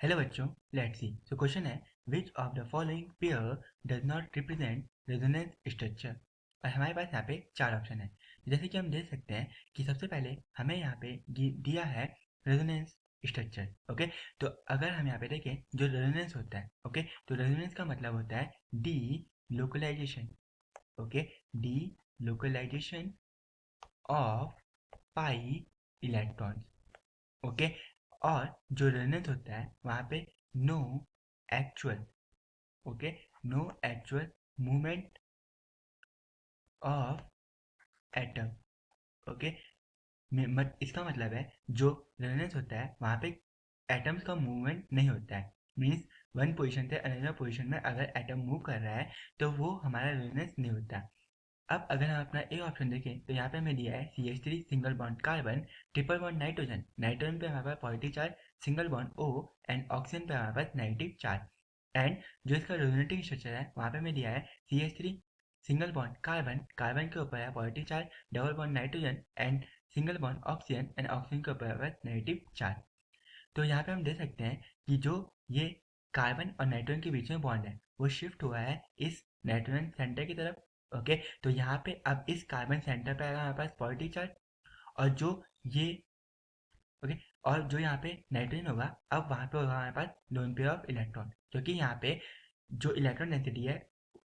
Hello बच्चों, let's see. So question है which of the following pair does not represent resonance structure. और हमारे पास यहाँ पे चार ऑप्शन है। जैसे कि हम देख सकते हैं कि सबसे पहले हमें यहाँ पे दिया है रेजोनेंस स्ट्रक्चर। ओके, तो अगर हम यहाँ पे देखें जो रेजोनेंस होता है, ओके, तो रेजोनेंस का मतलब होता है delocalisation. Okay, delocalisation of pi electrons. Okay, और जो रेजोनेंस होता है वहाँ पे no actual, okay, no actual movement of atom. Okay, इसका मतलब है जो रेजोनेंस होता है वहाँ पे एटम्स का मूवमेंट नहीं होता है। मीन्स वन पोजीशन से अनदर पोजीशन में अगर एटम मूव कर रहा है तो वो हमारा रेजोनेंस नहीं होता। अब अगर हम अपना ए ऑप्शन देखें तो यहाँ पे हमें दिया है CH3 single bond carbon, triple bond nitrogen, nitrogen पे हमारे पास positive charge, single bond O, and oxygen पे हमारे पास नेगेटिव चार्ज। एंड जो इसका रेजोनेटिंग स्ट्रक्चर है वहाँ पे हमें दिया है CH3 single bond carbon, carbon के ऊपर है positive charge, double bond nitrogen and single bond oxygen, and oxygen के ऊपर है नेगेटिव चार्ज। तो यहाँ पे हम देख सकते हैं कि जो ये कार्बन और नाइट्रोजन के बीच में बॉन्ड है वो शिफ्ट हुआ है इस नाइट्रोजन सेंटर की तरफ। ओके, तो यहाँ पे अब इस कार्बन सेंटर पे आएगा हमारे पास पॉजिटिव चार्ज, और जो ये, ओके, और जो यहाँ पे नाइट्रोजन होगा अब वहाँ पे होगा हमारे पास लोन पेयर ऑफ इलेक्ट्रॉन, क्योंकि यहाँ पे जो इलेक्ट्रॉन डेंसिटी है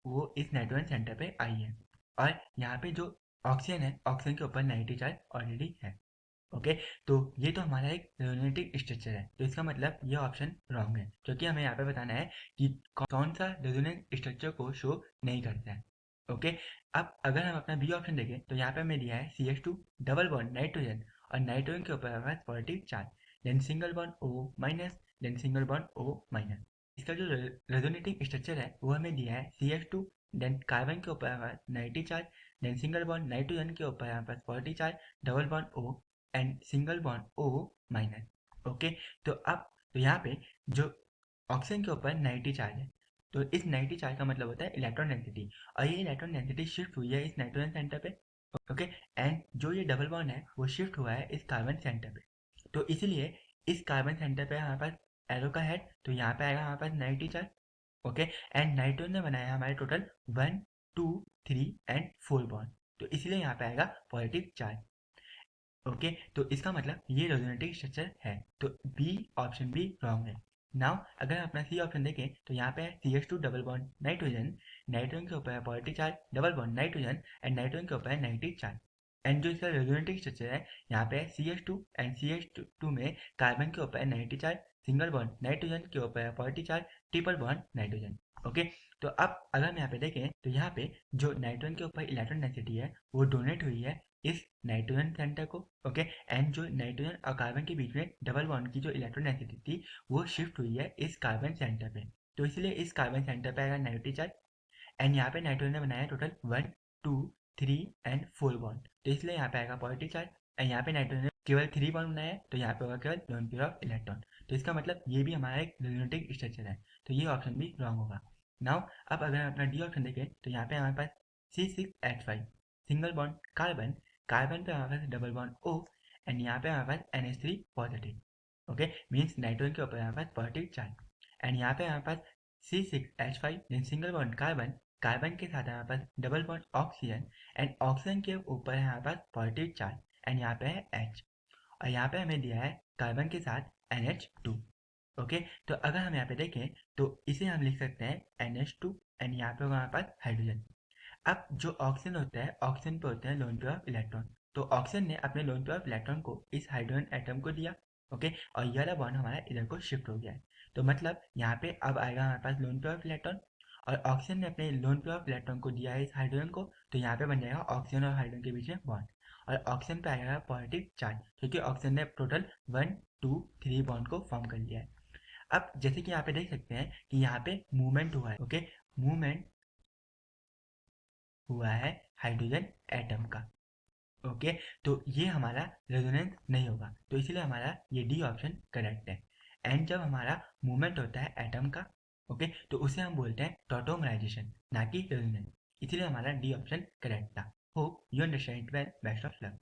वो इस नाइट्रोजन सेंटर पे आई है, और यहाँ पे जो ऑक्सीजन है ऑक्सीजन के ऊपर नेगेटिव चार्ज ऑलरेडी है। ओके, तो ये तो हमारा एक रेजोनेटिव स्ट्रक्चर है, तो इसका मतलब ये ऑप्शन रॉन्ग है, क्योंकि हमें यहाँ पे बताना है कि कौन सा रेजोनेंट स्ट्रक्चर को शो नहीं करता है। ओके, अब अगर हम अपना बी ऑप्शन देखें तो यहाँ पे हमें दिया है CH2 डबल बॉन्ड नाइट्रोजन, और नाइट्रोजन के ऊपर हमारे पास positive charge, then single bond O minus, then single bond O minus. इसका जो रेजोनेटिव स्ट्रक्चर है वो हमें दिया है CH2, देन कार्बन के ऊपर हमारे पास negative charge, then single bond nitrogen के ऊपर हमारे पास positive charge, double bond O and single bond O minus. Okay, तो अब तो यहाँ पे जो ऑक्सीजन के ऊपर नेगेटिव चार्ज है, तो इस नेगेटिव चार्ज का मतलब होता है इलेक्ट्रॉन डेंसिटी, और ये इलेक्ट्रॉन डेंसिटी शिफ्ट हुई है इस नाइट्रोजन सेंटर पे। ओके, एंड जो ये डबल बॉन्ड है वो शिफ्ट हुआ है इस कार्बन सेंटर पे, तो इसीलिए इस कार्बन सेंटर पे हमारे पास एरो का हेड, तो यहाँ पे आएगा हमारे पास negative charge. Okay, and nitrogen ने बनाया हमारे टोटल 1 2 3 एंड 4 बॉन्ड, तो इसीलिए यहाँ पे आएगा पॉजिटिव चार्ज। ओके, तो इसका मतलब ये रेजोनेटिव स्ट्रक्चर है, तो बी ऑप्शन भी रॉन्ग है। नाउ अगर अपना सी ऑप्शन देखें तो यहाँ पे है CH2 double bond nitrogen, nitrogen के ऊपर है positive charge, double bond nitrogen and nitrogen के ऊपर है नेगेटिव चार्ज। एंड जो इसका रेजोनेटिव स्ट्रक्चर है यहाँ पे है CH2 एंड CH2 में कार्बन के ऊपर है negative charge, single bond nitrogen के ऊपर है positive charge, triple bond nitrogen. Okay, तो अब अगर हम यहाँ पे देखें तो यहाँ पे जो नाइट्रोजन के ऊपर इलेक्ट्रॉन डेंसिटी है वो डोनेट हुई है इस नाइट्रोजन सेंटर को। ओके, एंड जो नाइट्रोजन और कार्बन के बीच में डबल बॉन्ड की जो इलेक्ट्रॉन डेंसिटी थी वो शिफ्ट हुई है इस कार्बन सेंटर पे, तो इसलिए इस कार्बन सेंटर पे आएगा नेगेटिव चार्ज। एंड यहाँ पे नाइट्रोजन ने बनाया टोटल 1 2 3 एंड 4 बॉन्ड, तो इसलिए यहाँ पे आएगा पॉजिटिव चार्ज। एंड यहाँ पे नाइट्रोजन ने केवल 3 बॉन्ड बनाया है, तो यहाँ पे होगा केवल लोन पेयर ऑफ इलेक्ट्रॉन, तो इसका मतलब ये भी हमारा एक रेजोनेटिव स्ट्रक्चर है, तो ये ऑप्शन भी रॉन्ग होगा। नाउ अब अगर हम अपना डी ऑप्शन देखें तो यहाँ पे हमारे पास C6H5 single bond carbon, carbon पे हमारे पास डबल बॉन्ड O, एंड यहाँ पे हमारे पास NH3 positive. Okay, means nitrogen के ऊपर हमारे पास पॉजिटिव चार्ज, एंड यहाँ पे हमारे पास C6H5 then single bond carbon, carbon के साथ हमारे पास double bond oxygen, and oxygen के ऊपर है हमारे पास पॉजिटिव चार्ज, एंड यहाँ पे है H, और यहाँ पे हमें दिया है कार्बन के साथ NH2। ओके, तो अगर हम यहाँ पे देखें तो इसे हम लिख सकते हैं NH2, एंड यहाँ पे होगा हमारे पास हाइड्रोजन। अब जो ऑक्सीजन होता है ऑक्सीजन पे होते हैं लोन पेयर ऑफ इलेक्ट्रॉन, तो ऑक्सीजन ने अपने लोन पेयर ऑफ इलेक्ट्रॉन को इस हाइड्रोजन एटम को दिया। ओके, और ये वाला बॉन्ड हमारा इधर को शिफ्ट हो गया है, तो मतलब यहाँ पे अब आएगा हमारे पास लोन पेयर ऑफ इलेक्ट्रॉन, और ऑक्सीजन ने अपने लोन पेयर ऑफ इलेक्ट्रॉन को दिया है इस हाइड्रोजन को, तो यहाँ पे बन जाएगा ऑक्सीजन और हाइड्रोजन के बीच में बॉन्ड, और ऑक्सीजन पे आएगा पॉजिटिव चार्ज, क्योंकि ऑक्सीजन ने टोटल 1 2 3 बॉन्ड को फॉर्म कर लिया है। अब जैसे कि यहाँ पे देख सकते हैं कि यहाँ पे मूवमेंट हुआ है। ओके, मूवमेंट हुआ है हाइड्रोजन एटम का। ओके, तो ये हमारा रेजोनेंस नहीं होगा, तो इसीलिए हमारा ये डी ऑप्शन करेक्ट है। एंड जब हमारा मूवमेंट होता है एटम का, ओके, तो उसे हम बोलते हैं टॉटोमराइजेशन, ना कि रेजोनेंस, इसीलिए हमारा डी ऑप्शन करेक्ट था। Hope you understand well, best of luck.